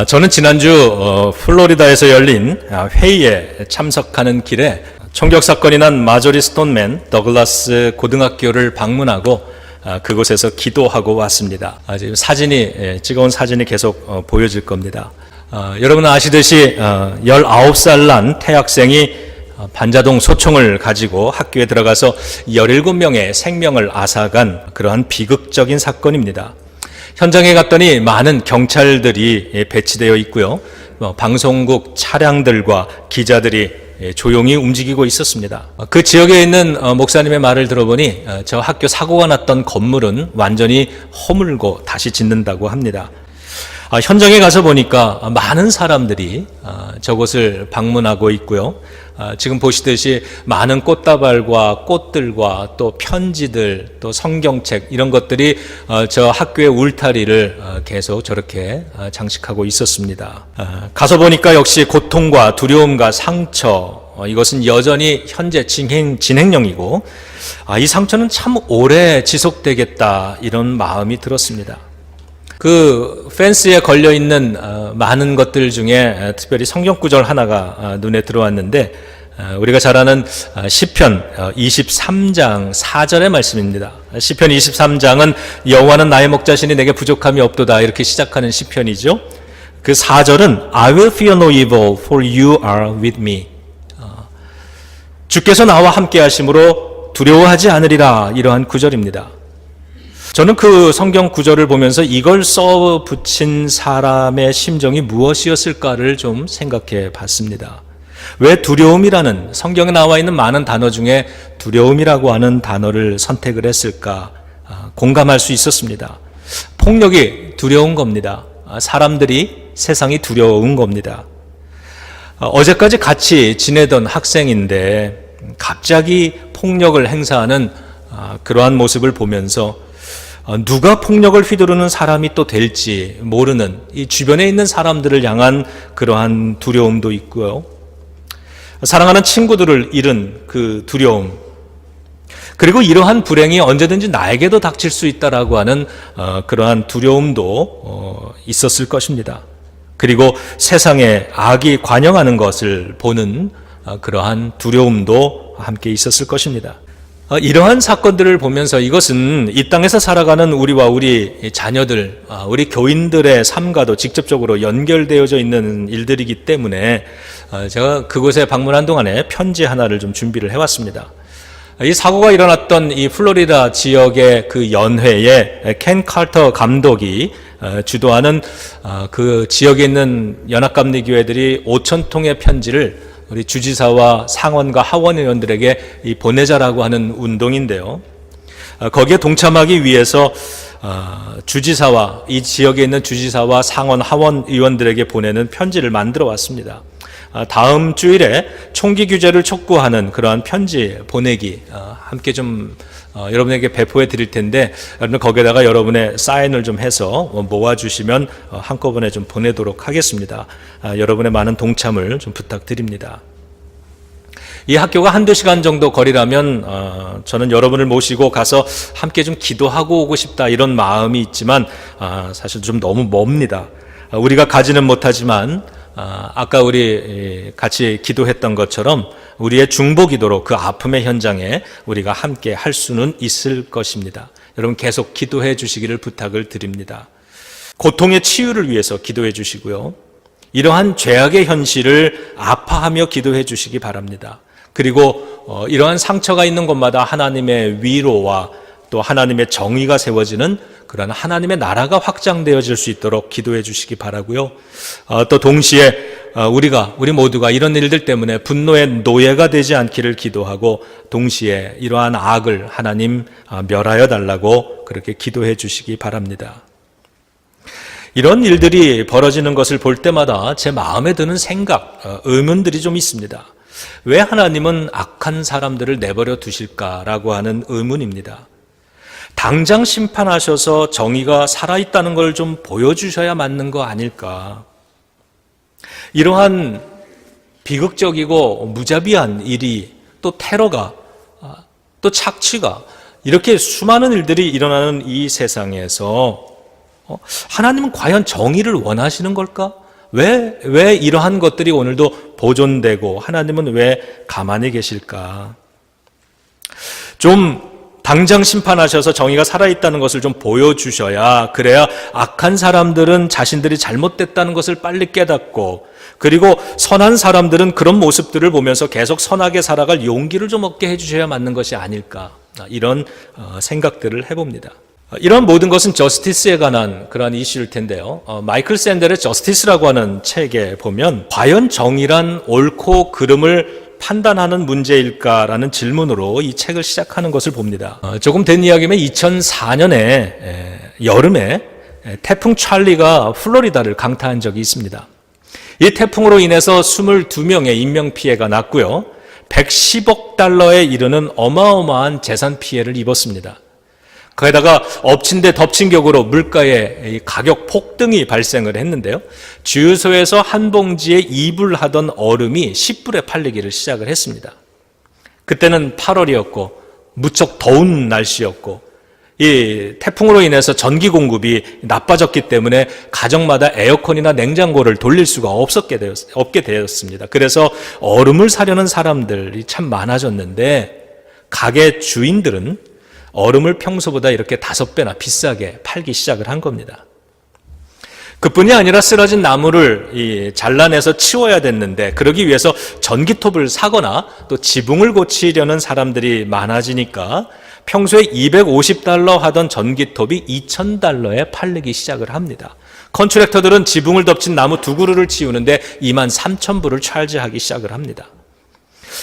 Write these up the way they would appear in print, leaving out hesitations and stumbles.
저는 지난주 플로리다에서 열린 회의에 참석하는 길에 총격 사건이 난 마조리 스톤맨 더글라스 고등학교를 방문하고 그곳에서 기도하고 왔습니다. 지금 찍어온 사진이 계속 보여질 겁니다. 여러분 아시듯이 19살 난 태학생이 반자동 소총을 가지고 학교에 들어가서 17명의 생명을 앗아간 그러한 비극적인 사건입니다. 현장에 갔더니 많은 경찰들이 배치되어 있고요. 방송국 차량들과 기자들이 조용히 움직이고 있었습니다. 그 지역에 있는 목사님의 말을 들어보니 저 학교 사고가 났던 건물은 완전히 허물고 다시 짓는다고 합니다. 현장에 가서 보니까 많은 사람들이 저곳을 방문하고 있고요. 지금 보시듯이 많은 꽃다발과 꽃들과 또 편지들, 또 성경책 이런 것들이 저 학교의 울타리를 계속 저렇게 장식하고 있었습니다. 가서 보니까 역시 고통과 두려움과 상처, 이것은 여전히 현재 진행형이고 이 상처는 참 오래 지속되겠다 이런 마음이 들었습니다. 그 펜스에 걸려있는 많은 것들 중에 특별히 성경 구절 하나가 눈에 들어왔는데 우리가 잘 아는 시편 23장 4절의 말씀입니다. 시편 23장은 여호와는 나의 목자시니 내게 부족함이 없도다 이렇게 시작하는 시편이죠. 그 4절은 I will fear no evil for you are with me. 주께서 나와 함께 하심으로 두려워하지 않으리라 이러한 구절입니다. 저는 그 성경 구절을 보면서 이걸 써 붙인 사람의 심정이 무엇이었을까를 좀 생각해 봤습니다. 왜 두려움이라는 성경에 나와 있는 많은 단어 중에 두려움이라고 하는 단어를 선택을 했을까 공감할 수 있었습니다. 폭력이 두려운 겁니다. 사람들이 세상이 두려운 겁니다. 어제까지 같이 지내던 학생인데 갑자기 폭력을 행사하는 그러한 모습을 보면서 누가 폭력을 휘두르는 사람이 또 될지 모르는 이 주변에 있는 사람들을 향한 그러한 두려움도 있고요. 사랑하는 친구들을 잃은 그 두려움, 그리고 이러한 불행이 언제든지 나에게도 닥칠 수 있다라고 하는 그러한 두려움도 있었을 것입니다. 그리고 세상에 악이 관영하는 것을 보는 그러한 두려움도 함께 있었을 것입니다. 이러한 사건들을 보면서 이것은 이 땅에서 살아가는 우리와 우리 자녀들, 우리 교인들의 삶과도 직접적으로 연결되어져 있는 일들이기 때문에 제가 그곳에 방문한 동안에 편지 하나를 좀 준비를 해왔습니다. 이 사고가 일어났던 이 플로리다 지역의 그 연회에 켄 칼터 감독이 주도하는 그 지역에 있는 연합감리교회들이 5,000통의 편지를 우리 주지사와 상원과 하원 의원들에게 보내자라고 하는 운동인데요. 거기에 동참하기 위해서 주지사와 이 지역에 있는 주지사와 상원, 하원 의원들에게 보내는 편지를 만들어 왔습니다. 다음 주일에 총기 규제를 촉구하는 그러한 편지 보내기 함께 좀 여러분에게 배포해 드릴 텐데 거기에다가 여러분의 사인을 좀 해서 모아주시면 한꺼번에 좀 보내도록 하겠습니다. 여러분의 많은 동참을 좀 부탁드립니다. 이 학교가 한두 시간 정도 거리라면 저는 여러분을 모시고 가서 함께 좀 기도하고 오고 싶다 이런 마음이 있지만 사실 좀 너무 멉니다. 우리가 가지는 못하지만 아까 우리 같이 기도했던 것처럼 우리의 중보기도로 그 아픔의 현장에 우리가 함께 할 수는 있을 것입니다. 여러분 계속 기도해 주시기를 부탁을 드립니다. 고통의 치유를 위해서 기도해 주시고요. 이러한 죄악의 현실을 아파하며 기도해 주시기 바랍니다. 그리고 이러한 상처가 있는 곳마다 하나님의 위로와 또 하나님의 정의가 세워지는 그런 하나님의 나라가 확장되어질 수 있도록 기도해 주시기 바라고요. 또 동시에 우리 모두가 이런 일들 때문에 분노의 노예가 되지 않기를 기도하고 동시에 이러한 악을 하나님 멸하여 달라고 그렇게 기도해 주시기 바랍니다. 이런 일들이 벌어지는 것을 볼 때마다 제 마음에 드는 생각, 의문들이 좀 있습니다. 왜 하나님은 악한 사람들을 내버려 두실까라고 하는 의문입니다. 당장 심판하셔서 정의가 살아있다는 걸 좀 보여주셔야 맞는 거 아닐까. 이러한 비극적이고 무자비한 일이 또 테러가 또 착취가 이렇게 수많은 일들이 일어나는 이 세상에서 하나님은 과연 정의를 원하시는 걸까? 왜 이러한 것들이 오늘도 보존되고 하나님은 왜 가만히 계실까? 좀 당장 심판하셔서 정의가 살아있다는 것을 좀 보여주셔야, 그래야 악한 사람들은 자신들이 잘못됐다는 것을 빨리 깨닫고, 그리고 선한 사람들은 그런 모습들을 보면서 계속 선하게 살아갈 용기를 좀 얻게 해주셔야 맞는 것이 아닐까, 이런 생각들을 해봅니다. 이런 모든 것은 저스티스에 관한 그러한 이슈일 텐데요. 마이클 샌델의 저스티스라고 하는 책에 보면 과연 정의란 옳고 그름을 판단하는 문제일까라는 질문으로 이 책을 시작하는 것을 봅니다. 조금 된 이야기면 2004년에 여름에 태풍 찰리가 플로리다를 강타한 적이 있습니다. 이 태풍으로 인해서 22명의 인명피해가 났고요. 110억 달러에 이르는 어마어마한 재산 피해를 입었습니다. 거기다가 엎친 데 덮친 격으로 물가의 가격 폭등이 발생을 했는데요. 주유소에서 한 봉지에 2불 하던 얼음이 10불에 팔리기를 시작을 했습니다. 그때는 8월이었고 무척 더운 날씨였고 이 태풍으로 인해서 전기 공급이 나빠졌기 때문에 가정마다 에어컨이나 냉장고를 돌릴 수가 없게 되었습니다. 그래서 얼음을 사려는 사람들이 참 많아졌는데 가게 주인들은 얼음을 평소보다 이렇게 5배나 비싸게 팔기 시작을 한 겁니다. 그뿐이 아니라 쓰러진 나무를 잘라내서 치워야 됐는데 그러기 위해서 전기톱을 사거나 또 지붕을 고치려는 사람들이 많아지니까 평소에 $250 하던 전기톱이 $2,000에 팔리기 시작을 합니다. 컨트랙터들은 지붕을 덮친 나무 2그루를 치우는데 23,000불을 찰지하기 시작을 합니다.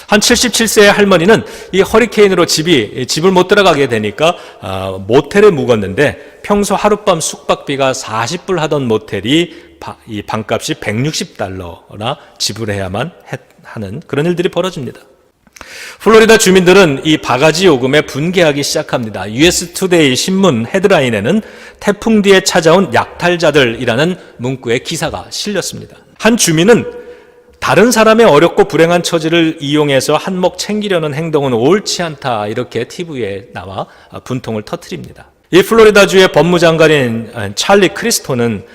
한 77세의 할머니는 이 허리케인으로 집을 못 들어가게 되니까 모텔에 묵었는데 평소 하룻밤 숙박비가 40불 하던 모텔이 이 방값이 $160나 지불해야만 하는 그런 일들이 벌어집니다. 플로리다 주민들은 이 바가지 요금에 분개하기 시작합니다. US 투데이 신문 헤드라인에는 태풍 뒤에 찾아온 약탈자들이라는 문구의 기사가 실렸습니다. 한 주민은 다른 사람의 어렵고 불행한 처지를 이용해서 한몫 챙기려는 행동은 옳지 않다, 이렇게 TV에 나와 분통을 터뜨립니다. 이 플로리다주의 법무장관인 찰리 크리스토는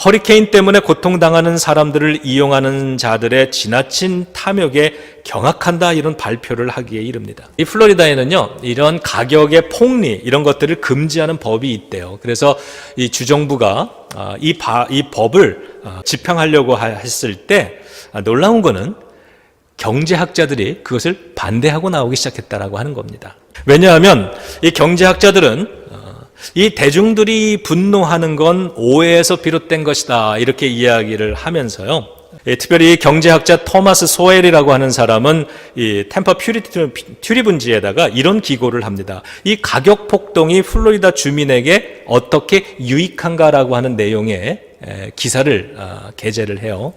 허리케인 때문에 고통당하는 사람들을 이용하는 자들의 지나친 탐욕에 경악한다, 이런 발표를 하기에 이릅니다. 이 플로리다에는요, 이런 가격의 폭리 이런 것들을 금지하는 법이 있대요. 그래서 이 주정부가 이 법을 집행하려고 했을 때 놀라운 거는 경제학자들이 그것을 반대하고 나오기 시작했다라고 하는 겁니다. 왜냐하면 이 경제학자들은 이 대중들이 분노하는 건 오해에서 비롯된 것이다, 이렇게 이야기를 하면서요. 특별히 경제학자 토마스 소엘이라고 하는 사람은 이 템퍼 튜리분지에다가 이런 기고를 합니다. 이 가격 폭동이 플로리다 주민에게 어떻게 유익한가라고 하는 내용의 기사를 게재를 해요.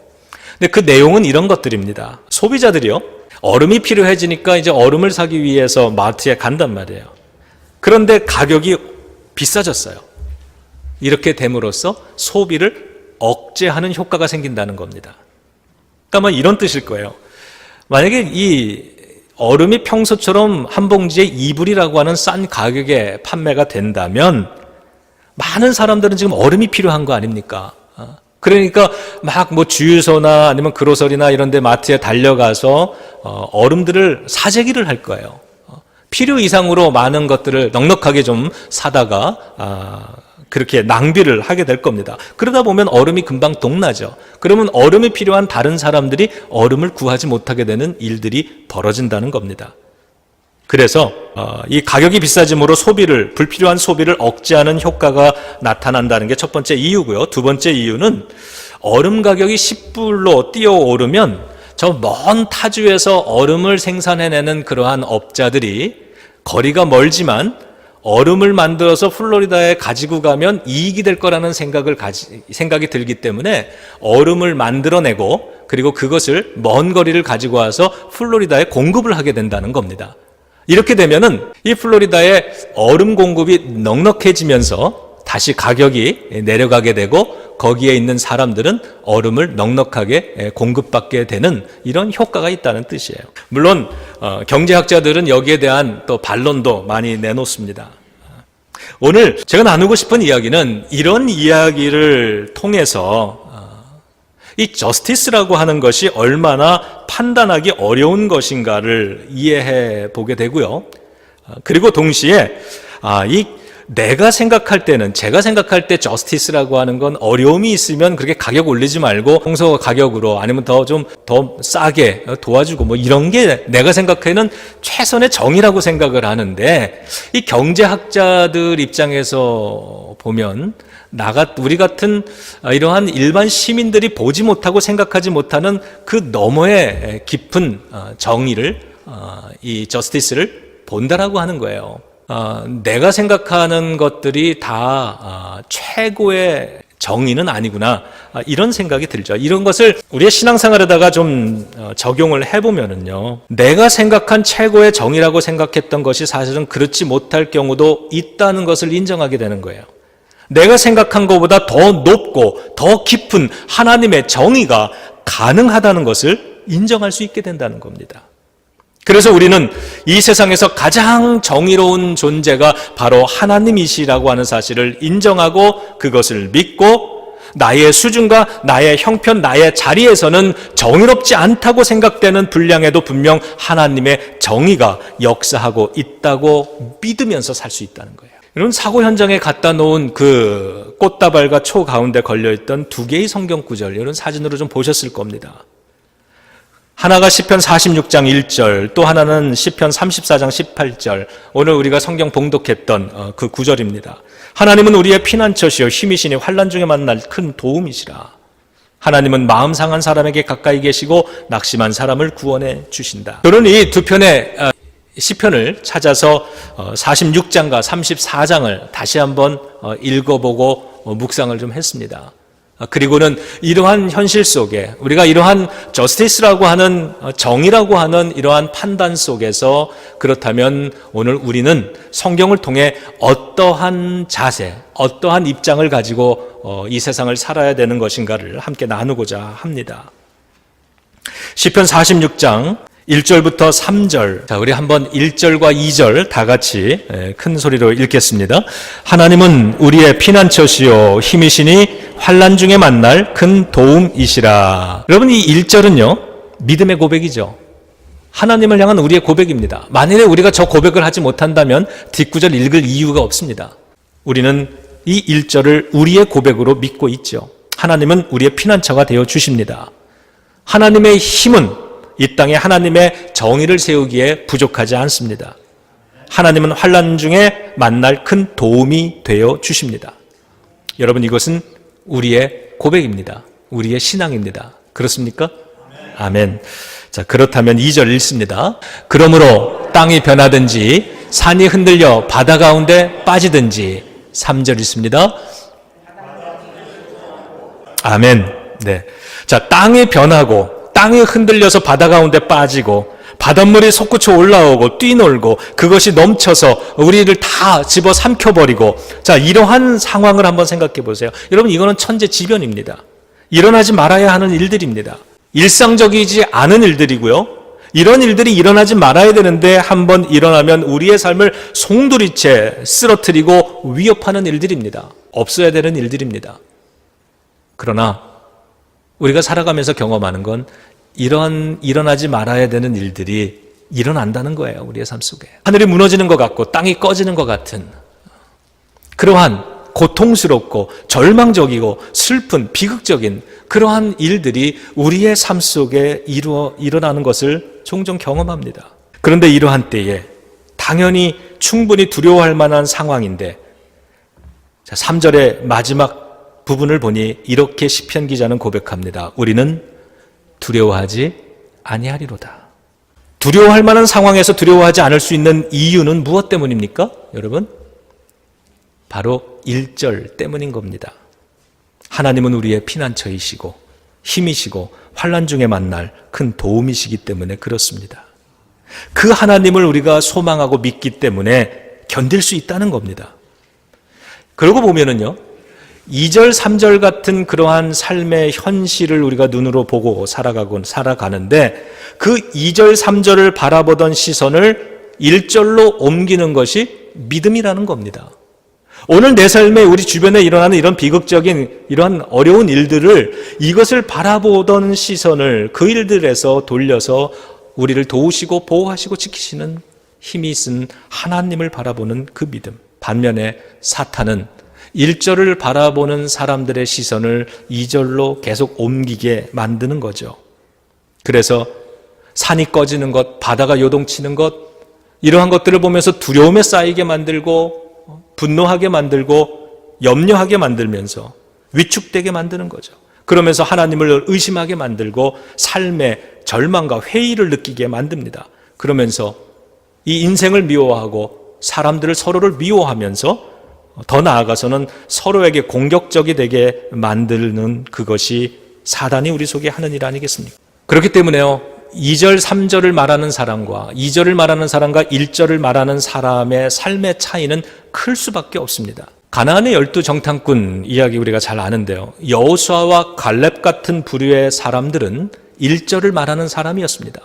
근데 그 내용은 이런 것들입니다. 소비자들이요, 얼음이 필요해지니까 이제 얼음을 사기 위해서 마트에 간단 말이에요. 그런데 가격이 비싸졌어요. 이렇게 됨으로써 소비를 억제하는 효과가 생긴다는 겁니다. 그러니까 이런 뜻일 거예요. 만약에 이 얼음이 평소처럼 한 봉지에 2불이라고 하는 싼 가격에 판매가 된다면 많은 사람들은 지금 얼음이 필요한 거 아닙니까? 그러니까 막 주유소나 아니면 그로서리나 이런 데 마트에 달려가서 얼음들을 사재기를 할 거예요. 필요 이상으로 많은 것들을 넉넉하게 좀 사다가 그렇게 낭비를 하게 될 겁니다. 그러다 보면 얼음이 금방 동나죠. 그러면 얼음이 필요한 다른 사람들이 얼음을 구하지 못하게 되는 일들이 벌어진다는 겁니다. 그래서 이 가격이 비싸짐으로 불필요한 소비를 억제하는 효과가 나타난다는 게 첫 번째 이유고요. 두 번째 이유는 얼음 가격이 10불로 뛰어오르면 저 먼 타주에서 얼음을 생산해내는 그러한 업자들이 거리가 멀지만 얼음을 만들어서 플로리다에 가지고 가면 이익이 될 거라는 생각이 들기 때문에 얼음을 만들어내고 그리고 그것을 먼 거리를 가지고 와서 플로리다에 공급을 하게 된다는 겁니다. 이렇게 되면은 이 플로리다의 얼음 공급이 넉넉해지면서 다시 가격이 내려가게 되고 거기에 있는 사람들은 얼음을 넉넉하게 공급받게 되는 이런 효과가 있다는 뜻이에요. 물론 경제학자들은 여기에 대한 또 반론도 많이 내놓습니다. 오늘 제가 나누고 싶은 이야기는 이런 이야기를 통해서 이 저스티스라고 하는 것이 얼마나 판단하기 어려운 것인가를 이해해 보게 되고요. 그리고 동시에 제가 생각할 때 저스티스라고 하는 건 어려움이 있으면 그렇게 가격 올리지 말고 평소 가격으로 아니면 더 싸게 도와주고 뭐 이런 게 내가 생각하는 최선의 정의라고 생각을 하는데, 이 경제학자들 입장에서 보면 우리 같은 이러한 일반 시민들이 보지 못하고 생각하지 못하는 그 너머의 깊은 정의를, 이 저스티스를 본다라고 하는 거예요. 내가 생각하는 것들이 다 최고의 정의는 아니구나, 이런 생각이 들죠. 이런 것을 우리의 신앙생활에다가 좀 적용을 해보면은요, 내가 생각한 최고의 정의라고 생각했던 것이 사실은 그렇지 못할 경우도 있다는 것을 인정하게 되는 거예요. 내가 생각한 것보다 더 높고 더 깊은 하나님의 정의가 가능하다는 것을 인정할 수 있게 된다는 겁니다. 그래서 우리는 이 세상에서 가장 정의로운 존재가 바로 하나님이시라고 하는 사실을 인정하고 그것을 믿고, 나의 수준과 나의 형편, 나의 자리에서는 정의롭지 않다고 생각되는 분량에도 분명 하나님의 정의가 역사하고 있다고 믿으면서 살 수 있다는 거예요. 이런 사고 현장에 갖다 놓은 그 꽃다발과 초 가운데 걸려있던 두 개의 성경 구절, 이런 사진으로 좀 보셨을 겁니다. 하나가 시편 46장 1절, 또 하나는 시편 34장 18절, 오늘 우리가 성경 봉독했던 그 구절입니다. 하나님은 우리의 피난처시요 힘이시니 환난 중에 만날 큰 도움이시라. 하나님은 마음 상한 사람에게 가까이 계시고 낙심한 사람을 구원해 주신다. 저는 이 두 편의 시편을 찾아서 46장과 34장을 다시 한번 읽어보고 묵상을 좀 했습니다. 그리고는 이러한 현실 속에 우리가 이러한 저스티스라고 하는, 정의라고 하는 이러한 판단 속에서, 그렇다면 오늘 우리는 성경을 통해 어떠한 자세, 어떠한 입장을 가지고 이 세상을 살아야 되는 것인가를 함께 나누고자 합니다. 시편 46장 1절부터 3절, 자, 우리 한번 1절과 2절 다 같이 큰 소리로 읽겠습니다. 하나님은 우리의 피난처시요 힘이시니 환난 중에 만날 큰 도움이시라. 여러분, 이 1절은요 믿음의 고백이죠. 하나님을 향한 우리의 고백입니다. 만일에 우리가 저 고백을 하지 못한다면 뒷구절 읽을 이유가 없습니다. 우리는 이 1절을 우리의 고백으로 믿고 있죠. 하나님은 우리의 피난처가 되어 주십니다. 하나님의 힘은 이 땅에 하나님의 정의를 세우기에 부족하지 않습니다. 하나님은 환난 중에 만날 큰 도움이 되어 주십니다. 여러분, 이것은 우리의 고백입니다. 우리의 신앙입니다. 그렇습니까? 아멘. 자, 그렇다면 2절 읽습니다. 그러므로 땅이 변하든지 산이 흔들려 바다 가운데 빠지든지. 3절 읽습니다. 아멘. 네. 자, 땅이 변하고 땅이 흔들려서 바다 가운데 빠지고 바닷물이 솟구쳐 올라오고 뛰놀고 그것이 넘쳐서 우리를 다 집어 삼켜버리고, 자, 이러한 상황을 한번 생각해 보세요. 여러분, 이거는 천재지변입니다. 일어나지 말아야 하는 일들입니다. 일상적이지 않은 일들이고요. 이런 일들이 일어나지 말아야 되는데 한번 일어나면 우리의 삶을 송두리째 쓰러뜨리고 위협하는 일들입니다. 없어야 되는 일들입니다. 그러나 우리가 살아가면서 경험하는 건 이러한 일어나지 말아야 되는 일들이 일어난다는 거예요. 우리의 삶 속에. 하늘이 무너지는 것 같고 땅이 꺼지는 것 같은 그러한 고통스럽고 절망적이고 슬픈 비극적인 그러한 일들이 우리의 삶 속에 일어나는 것을 종종 경험합니다. 그런데 이러한 때에 당연히 충분히 두려워할 만한 상황인데, 자, 3절의 마지막 부분을 보니 이렇게 시편 기자는 고백합니다. 우리는 두려워하지 아니하리로다. 두려워할 만한 상황에서 두려워하지 않을 수 있는 이유는 무엇 때문입니까? 여러분, 바로 1절 때문인 겁니다. 하나님은 우리의 피난처이시고 힘이시고 환난 중에 만날 큰 도움이시기 때문에 그렇습니다. 그 하나님을 우리가 소망하고 믿기 때문에 견딜 수 있다는 겁니다. 그러고 보면은요, 2절, 3절 같은 그러한 삶의 현실을 우리가 눈으로 보고 살아가는데 그 2절, 3절을 바라보던 시선을 1절로 옮기는 것이 믿음이라는 겁니다. 오늘 내 삶에 우리 주변에 일어나는 이런 비극적인 이러한 어려운 일들을 이것을 바라보던 시선을 그 일들에서 돌려서 우리를 도우시고 보호하시고 지키시는 힘이 있은 하나님을 바라보는 그 믿음. 반면에 사탄은 1절을 바라보는 사람들의 시선을 2절로 계속 옮기게 만드는 거죠. 그래서 산이 꺼지는 것, 바다가 요동치는 것, 이러한 것들을 보면서 두려움에 쌓이게 만들고 분노하게 만들고 염려하게 만들면서 위축되게 만드는 거죠. 그러면서 하나님을 의심하게 만들고 삶의 절망과 회의를 느끼게 만듭니다. 그러면서 이 인생을 미워하고 사람들을 서로를 미워하면서 더 나아가서는 서로에게 공격적이 되게 만드는 그것이 사단이 우리 속에 하는 일 아니겠습니까? 그렇기 때문에요, 2절, 3절을 말하는 사람과 2절을 말하는 사람과 1절을 말하는 사람의 삶의 차이는 클 수밖에 없습니다. 가나안의 12 정탐꾼 이야기 우리가 잘 아는데요, 여호수아와 갈렙 같은 부류의 사람들은 1절을 말하는 사람이었습니다.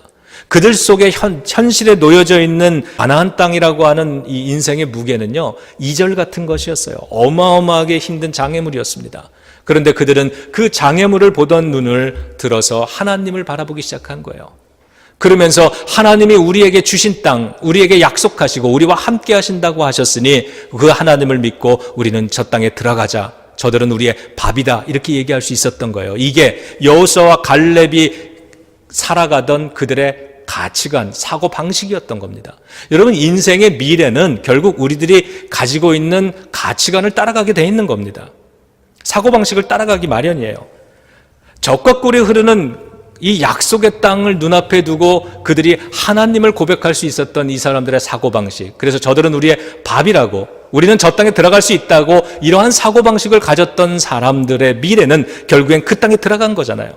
그들 속에 현실에 놓여져 있는 가나안 땅이라고 하는 이 인생의 무게는요, 2절 같은 것이었어요. 어마어마하게 힘든 장애물이었습니다. 그런데 그들은 그 장애물을 보던 눈을 들어서 하나님을 바라보기 시작한 거예요. 그러면서 하나님이 우리에게 주신 땅, 우리에게 약속하시고 우리와 함께 하신다고 하셨으니 그 하나님을 믿고 우리는 저 땅에 들어가자. 저들은 우리의 밥이다. 이렇게 얘기할 수 있었던 거예요. 이게 여호수아와 갈렙이 살아가던 그들의 가치관, 사고방식이었던 겁니다. 여러분, 인생의 미래는 결국 우리들이 가지고 있는 가치관을 따라가게 돼 있는 겁니다. 사고방식을 따라가기 마련이에요. 적과 꿀이 흐르는 이 약속의 땅을 눈앞에 두고 그들이 하나님을 고백할 수 있었던 이 사람들의 사고방식, 그래서 저들은 우리의 밥이라고, 우리는 저 땅에 들어갈 수 있다고 이러한 사고방식을 가졌던 사람들의 미래는 결국엔 그 땅에 들어간 거잖아요.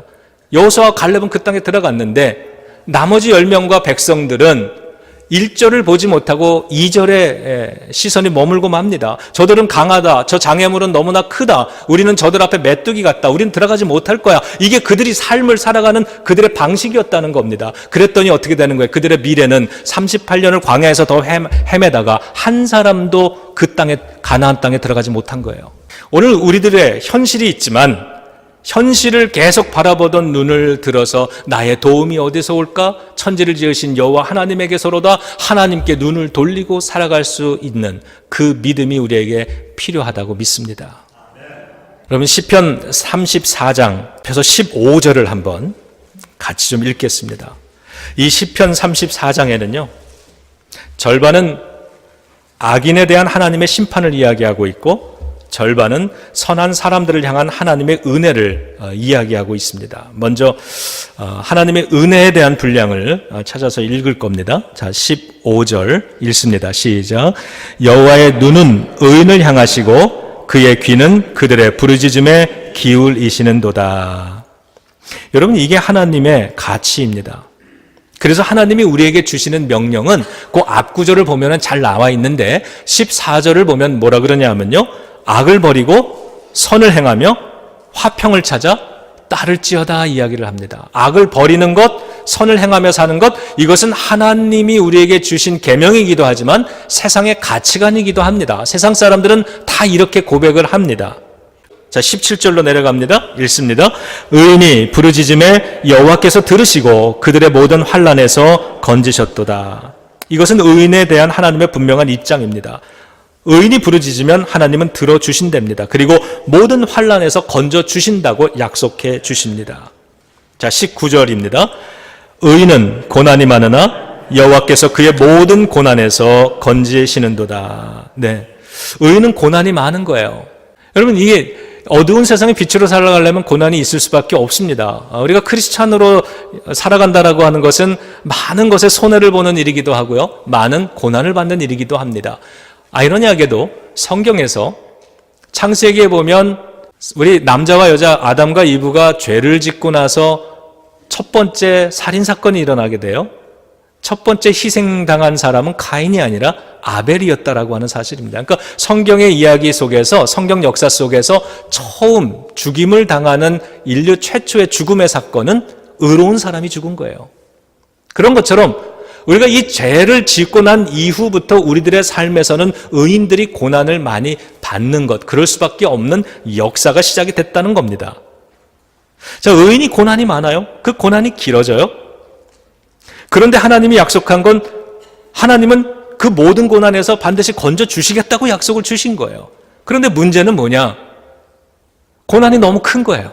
여호수아와 갈렙은 그 땅에 들어갔는데 나머지 10명과 백성들은 1절을 보지 못하고 2절에 시선이 머물고 맙니다. 저들은 강하다. 저 장애물은 너무나 크다. 우리는 저들 앞에 메뚜기 같다. 우리는 들어가지 못할 거야. 이게 그들이 삶을 살아가는 그들의 방식이었다는 겁니다. 그랬더니 어떻게 되는 거예요? 그들의 미래는 38년을 광야에서 더 헤매다가 한 사람도 그 땅에, 가나안 땅에 들어가지 못한 거예요. 오늘 우리들의 현실이 있지만 현실을 계속 바라보던 눈을 들어서 나의 도움이 어디서 올까? 천지를 지으신 여호와 하나님에게서로다. 하나님께 눈을 돌리고 살아갈 수 있는 그 믿음이 우리에게 필요하다고 믿습니다. 그러면 시편 34장 펴서 15절을 한번 같이 좀 읽겠습니다. 이 시편 34장에는요, 절반은 악인에 대한 하나님의 심판을 이야기하고 있고 절반은 선한 사람들을 향한 하나님의 은혜를 이야기하고 있습니다. 먼저 하나님의 은혜에 대한 분량을 찾아서 읽을 겁니다. 자, 15절 읽습니다. 시작. 여호와의 눈은 의인을 향하시고 그의 귀는 그들의 부르짖음에 기울이시는도다. 여러분, 이게 하나님의 가치입니다. 그래서 하나님이 우리에게 주시는 명령은 그 앞구절을 보면 잘 나와 있는데 14절을 보면 뭐라 그러냐 하면요, 악을 버리고 선을 행하며 화평을 찾아 따를지어다 이야기를 합니다. 악을 버리는 것, 선을 행하며 사는 것, 이것은 하나님이 우리에게 주신 계명이기도 하지만 세상의 가치관이기도 합니다. 세상 사람들은 다 이렇게 고백을 합니다. 자, 17절로 내려갑니다. 읽습니다. 의인이 부르짖음에 여호와께서 들으시고 그들의 모든 환난에서 건지셨도다. 이것은 의인에 대한 하나님의 분명한 입장입니다. 의인이 부르짖으면 하나님은 들어주신답니다. 그리고 모든 환난에서 건져주신다고 약속해 주십니다. 자, 19절입니다. 의인은 고난이 많으나 여호와께서 그의 모든 고난에서 건지시는도다. 네, 의인은 고난이 많은 거예요. 여러분, 이게 어두운 세상에 빛으로 살아가려면 고난이 있을 수밖에 없습니다. 우리가 크리스찬으로 살아간다라고 하는 것은 많은 것에 손해를 보는 일이기도 하고요, 많은 고난을 받는 일이기도 합니다. 아이러니하게도 성경에서 창세기에 보면 우리 남자와 여자 아담과 이브가 죄를 짓고 나서 첫 번째 살인사건이 일어나게 돼요. 첫 번째 희생당한 사람은 가인이 아니라 아벨이었다라고 하는 사실입니다. 그러니까 성경의 이야기 속에서, 성경 역사 속에서 처음 죽임을 당하는 인류 최초의 죽음의 사건은 의로운 사람이 죽은 거예요. 그런 것처럼 우리가 이 죄를 짓고 난 이후부터 우리들의 삶에서는 의인들이 고난을 많이 받는 것, 그럴 수밖에 없는 역사가 시작이 됐다는 겁니다. 자, 의인이 고난이 많아요. 그 고난이 길어져요. 그런데 하나님이 약속한 건 하나님은 그 모든 고난에서 반드시 건져 주시겠다고 약속을 주신 거예요. 그런데 문제는 뭐냐? 고난이 너무 큰 거예요.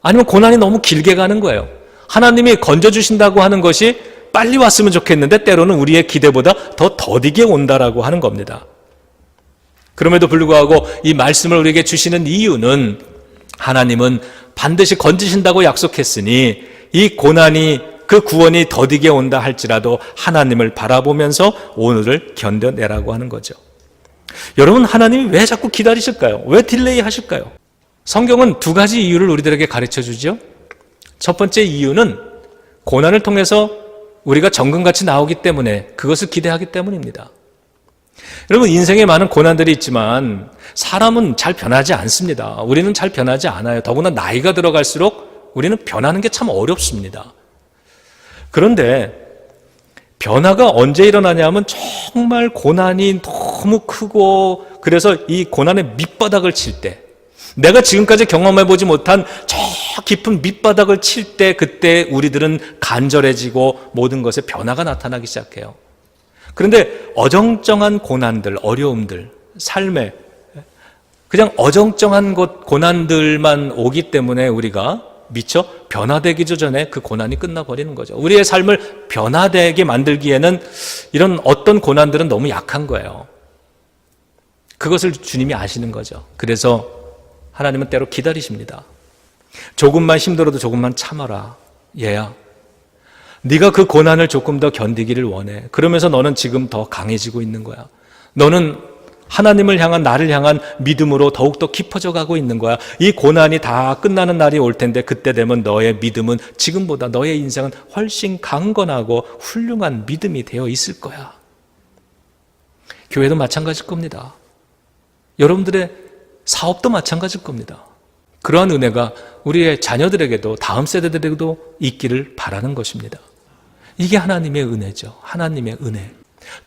아니면 고난이 너무 길게 가는 거예요. 하나님이 건져 주신다고 하는 것이 빨리 왔으면 좋겠는데 때로는 우리의 기대보다 더 더디게 온다라고 하는 겁니다. 그럼에도 불구하고 이 말씀을 우리에게 주시는 이유는 하나님은 반드시 건지신다고 약속했으니 이 고난이 그 구원이 더디게 온다 할지라도 하나님을 바라보면서 오늘을 견뎌내라고 하는 거죠. 여러분, 하나님이 왜 자꾸 기다리실까요? 왜 딜레이 하실까요? 성경은 두 가지 이유를 우리들에게 가르쳐 주죠. 첫 번째 이유는 고난을 통해서 우리가 정금같이 나오기 때문에, 그것을 기대하기 때문입니다. 여러분, 인생에 많은 고난들이 있지만 사람은 잘 변하지 않습니다. 우리는 잘 변하지 않아요. 더구나 나이가 들어갈수록 우리는 변하는 게 참 어렵습니다. 그런데 변화가 언제 일어나냐면 정말 고난이 너무 크고, 그래서 이 고난의 밑바닥을 칠 때, 내가 지금까지 경험해보지 못한 저 깊은 밑바닥을 칠 때, 그때 우리들은 간절해지고 모든 것에 변화가 나타나기 시작해요. 그런데 어정쩡한 고난들, 어려움들, 삶에 그냥 어정쩡한 고난들만 오기 때문에 우리가 미처 변화되기 전에 그 고난이 끝나버리는 거죠. 우리의 삶을 변화되게 만들기에는 이런 어떤 고난들은 너무 약한 거예요. 그것을 주님이 아시는 거죠. 그래서 하나님은 때로 기다리십니다. 조금만 힘들어도 조금만 참아라. 얘야, 네가 그 고난을 조금 더 견디기를 원해. 그러면서 너는 지금 더 강해지고 있는 거야. 너는 하나님을 향한, 나를 향한 믿음으로 더욱더 깊어져 가고 있는 거야. 이 고난이 다 끝나는 날이 올 텐데 그때 되면 너의 믿음은 지금보다, 너의 인생은 훨씬 강건하고 훌륭한 믿음이 되어 있을 거야. 교회도 마찬가지일 겁니다. 여러분들의 사업도 마찬가지일 겁니다. 그러한 은혜가 우리의 자녀들에게도, 다음 세대들에게도 있기를 바라는 것입니다. 이게 하나님의 은혜죠. 하나님의 은혜.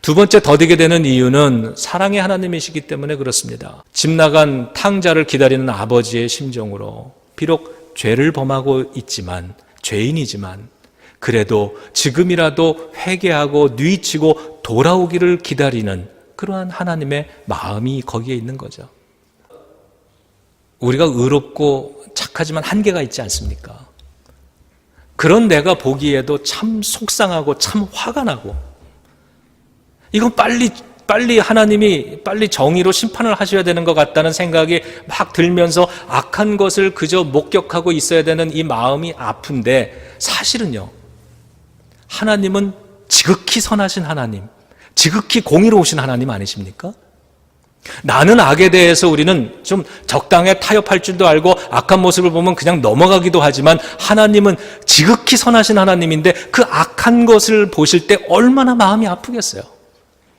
두 번째, 더디게 되는 이유는 사랑의 하나님이시기 때문에 그렇습니다. 집 나간 탕자를 기다리는 아버지의 심정으로, 비록 죄를 범하고 있지만, 죄인이지만 그래도 지금이라도 회개하고 뉘치고 돌아오기를 기다리는 그러한 하나님의 마음이 거기에 있는 거죠. 우리가 의롭고 착하지만 한계가 있지 않습니까? 그런 내가 보기에도 참 속상하고 참 화가 나고, 이건 빨리 하나님이 빨리 정의로 심판을 하셔야 되는 것 같다는 생각이 막 들면서 악한 것을 그저 목격하고 있어야 되는 이 마음이 아픈데, 사실은요, 하나님은 지극히 선하신 하나님, 지극히 공의로우신 하나님 아니십니까? 나는 악에 대해서 우리는 좀 적당히 타협할 줄도 알고 악한 모습을 보면 그냥 넘어가기도 하지만, 하나님은 지극히 선하신 하나님인데 그 악한 것을 보실 때 얼마나 마음이 아프겠어요.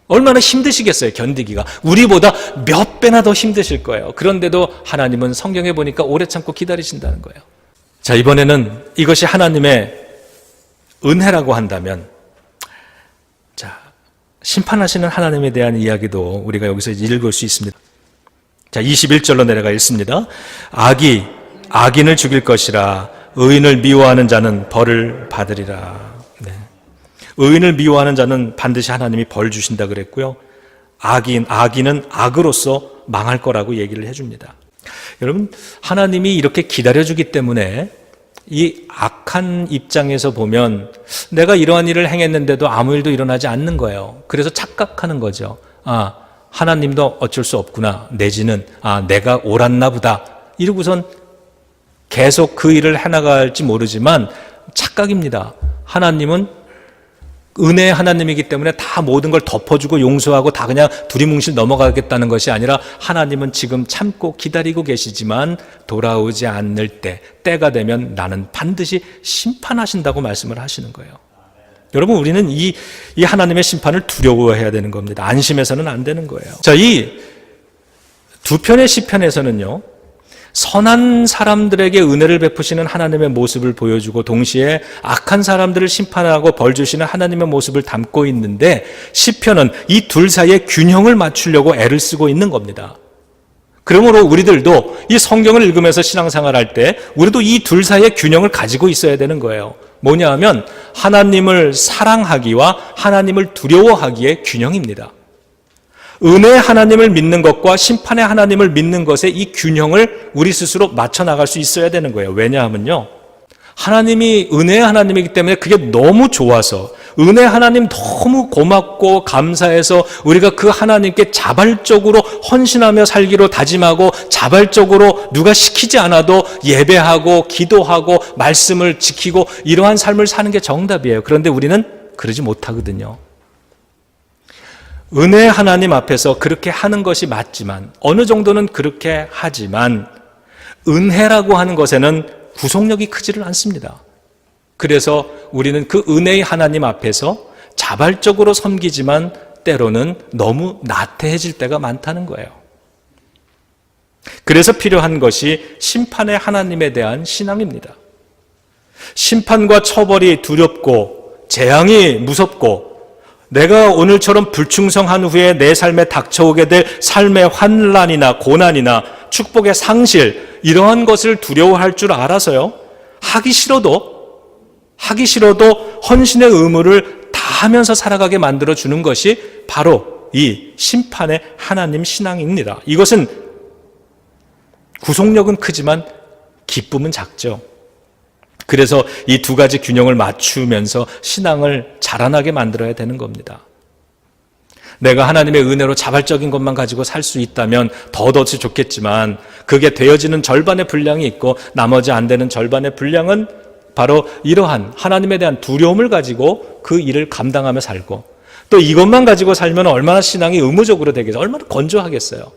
얼마나 힘드시겠어요, 견디기가. 우리보다 몇 배나 더 힘드실 거예요. 그런데도 하나님은 성경에 보니까 오래 참고 기다리신다는 거예요. 자, 이번에는 이것이 하나님의 은혜라고 한다면, 자, 심판하시는 하나님에 대한 이야기도 우리가 여기서 읽을 수 있습니다. 자, 21절로 내려가 읽습니다. 악인을 죽일 것이라. 의인을 미워하는 자는 벌을 받으리라. 네. 의인을 미워하는 자는 반드시 하나님이 벌 주신다 그랬고요. 악인은 악으로서 망할 거라고 얘기를 해줍니다. 여러분, 하나님이 이렇게 기다려주기 때문에 이 악한 입장에서 보면 내가 이러한 일을 행했는데도 아무 일도 일어나지 않는 거예요. 그래서 착각하는 거죠. 아, 하나님도 어쩔 수 없구나. 내지는 내가 옳았나 보다. 이러고선 계속 그 일을 해나갈지 모르지만 착각입니다. 하나님은 은혜의 하나님이기 때문에 다 모든 걸 덮어주고 용서하고 다 그냥 두리뭉실 넘어가겠다는 것이 아니라, 하나님은 지금 참고 기다리고 계시지만 돌아오지 않을 때가 되면 나는 반드시 심판하신다고 말씀을 하시는 거예요. 여러분, 우리는 이 하나님의 심판을 두려워해야 되는 겁니다. 안심해서는 안 되는 거예요. 자, 이 두 편의 시편에서는요, 선한 사람들에게 은혜를 베푸시는 하나님의 모습을 보여주고 동시에 악한 사람들을 심판하고 벌 주시는 하나님의 모습을 담고 있는데, 시편은 이 둘 사이에 균형을 맞추려고 애를 쓰고 있는 겁니다. 그러므로 우리들도 이 성경을 읽으면서 신앙생활할 때 우리도 이 둘 사이의 균형을 가지고 있어야 되는 거예요. 뭐냐 하면 하나님을 사랑하기와 하나님을 두려워하기의 균형입니다. 은혜의 하나님을 믿는 것과 심판의 하나님을 믿는 것의 이 균형을 우리 스스로 맞춰 나갈 수 있어야 되는 거예요. 왜냐하면요, 하나님이 은혜의 하나님이기 때문에 그게 너무 좋아서, 은혜 하나님 너무 고맙고 감사해서 우리가 그 하나님께 자발적으로 헌신하며 살기로 다짐하고, 자발적으로 누가 시키지 않아도 예배하고 기도하고 말씀을 지키고 이러한 삶을 사는 게 정답이에요. 그런데 우리는 그러지 못하거든요. 은혜 하나님 앞에서 그렇게 하는 것이 맞지만, 어느 정도는 그렇게 하지만, 은혜라고 하는 것에는 구속력이 크지를 않습니다. 그래서 우리는 그 은혜의 하나님 앞에서 자발적으로 섬기지만 때로는 너무 나태해질 때가 많다는 거예요. 그래서 필요한 것이 심판의 하나님에 대한 신앙입니다. 심판과 처벌이 두렵고 재앙이 무섭고, 내가 오늘처럼 불충성한 후에 내 삶에 닥쳐오게 될 삶의 환난이나 고난이나 축복의 상실, 이러한 것을 두려워할 줄 알아서요, 하기 싫어도 헌신의 의무를 다하면서 살아가게 만들어주는 것이 바로 이 심판의 하나님 신앙입니다. 이것은 구속력은 크지만 기쁨은 작죠. 그래서 이 두 가지 균형을 맞추면서 신앙을 자라나게 만들어야 되는 겁니다. 내가 하나님의 은혜로 자발적인 것만 가지고 살 수 있다면 더더욱 좋겠지만, 그게 되어지는 절반의 분량이 있고 나머지 안 되는 절반의 분량은 바로 이러한 하나님에 대한 두려움을 가지고 그 일을 감당하며 살고, 또 이것만 가지고 살면 얼마나 신앙이 의무적으로 되겠어요. 얼마나 건조하겠어요.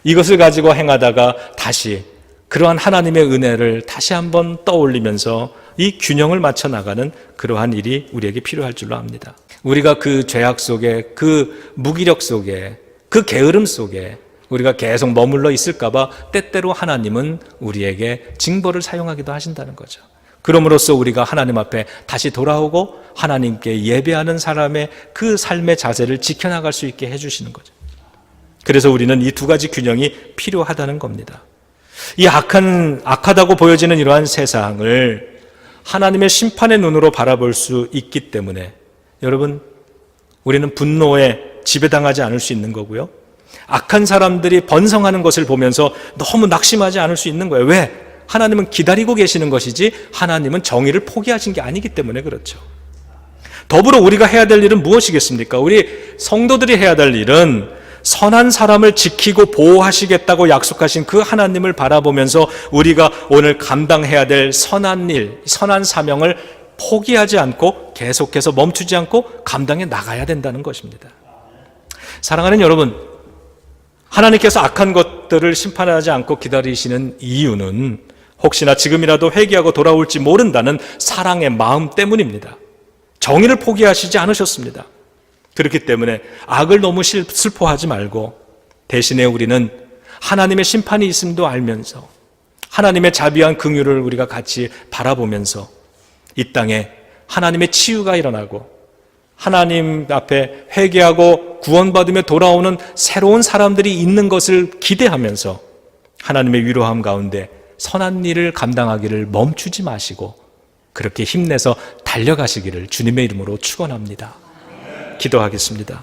이것을 가지고 행하다가 다시 그러한 하나님의 은혜를 다시 한번 떠올리면서 이 균형을 맞춰 나가는 그러한 일이 우리에게 필요할 줄로 압니다. 우리가 그 죄악 속에, 그 무기력 속에, 그 게으름 속에 우리가 계속 머물러 있을까 봐 때때로 하나님은 우리에게 징벌을 사용하기도 하신다는 거죠. 그럼으로써 우리가 하나님 앞에 다시 돌아오고 하나님께 예배하는 사람의 그 삶의 자세를 지켜나갈 수 있게 해주시는 거죠. 그래서 우리는 이 두 가지 균형이 필요하다는 겁니다. 이 악하다고 보여지는 이러한 세상을 하나님의 심판의 눈으로 바라볼 수 있기 때문에, 여러분, 우리는 분노에 지배당하지 않을 수 있는 거고요, 악한 사람들이 번성하는 것을 보면서 너무 낙심하지 않을 수 있는 거예요. 왜? 하나님은 기다리고 계시는 것이지 하나님은 정의를 포기하신 게 아니기 때문에 그렇죠. 더불어 우리가 해야 될 일은 무엇이겠습니까? 우리 성도들이 해야 될 일은 선한 사람을 지키고 보호하시겠다고 약속하신 그 하나님을 바라보면서 우리가 오늘 감당해야 될 선한 일, 선한 사명을 포기하지 않고 계속해서 멈추지 않고 감당해 나가야 된다는 것입니다. 사랑하는 여러분, 하나님께서 악한 것들을 심판하지 않고 기다리시는 이유는 혹시나 지금이라도 회개하고 돌아올지 모른다는 사랑의 마음 때문입니다. 정의를 포기하시지 않으셨습니다. 그렇기 때문에 악을 너무 슬퍼하지 말고, 대신에 우리는 하나님의 심판이 있음도 알면서 하나님의 자비한 긍휼을 우리가 같이 바라보면서 이 땅에 하나님의 치유가 일어나고 하나님 앞에 회개하고 구원받으며 돌아오는 새로운 사람들이 있는 것을 기대하면서 하나님의 위로함 가운데 선한 일을 감당하기를 멈추지 마시고 그렇게 힘내서 달려가시기를 주님의 이름으로 축원합니다. 기도하겠습니다.